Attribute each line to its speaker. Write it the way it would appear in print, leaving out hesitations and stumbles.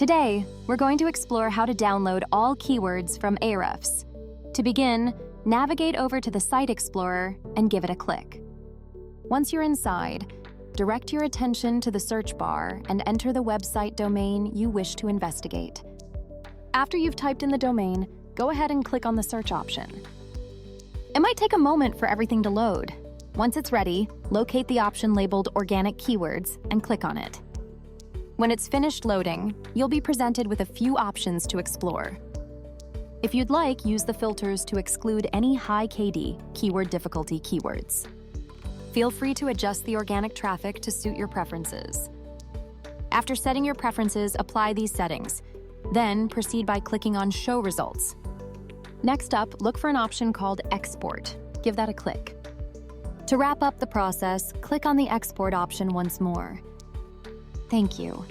Speaker 1: Today, we're going to explore how to download all keywords from Ahrefs. To begin, navigate over to the Site Explorer and give it a click. Once you're inside, direct your attention to the search bar and enter the website domain you wish to investigate. After you've typed in the domain, go ahead and click on the search option. It might take a moment for everything to load. Once it's ready, locate the option labeled Organic Keywords and click on it. When it's finished loading, you'll be presented with a few options to explore. If you'd like, use the filters to exclude any high KD keyword difficulty keywords. Feel free to adjust the organic traffic to suit your preferences. After setting your preferences, apply these settings. Then proceed by clicking on Show Results. Next up, look for an option called Export. Give that a click. To wrap up the process, click on the Export option once more. Thank you.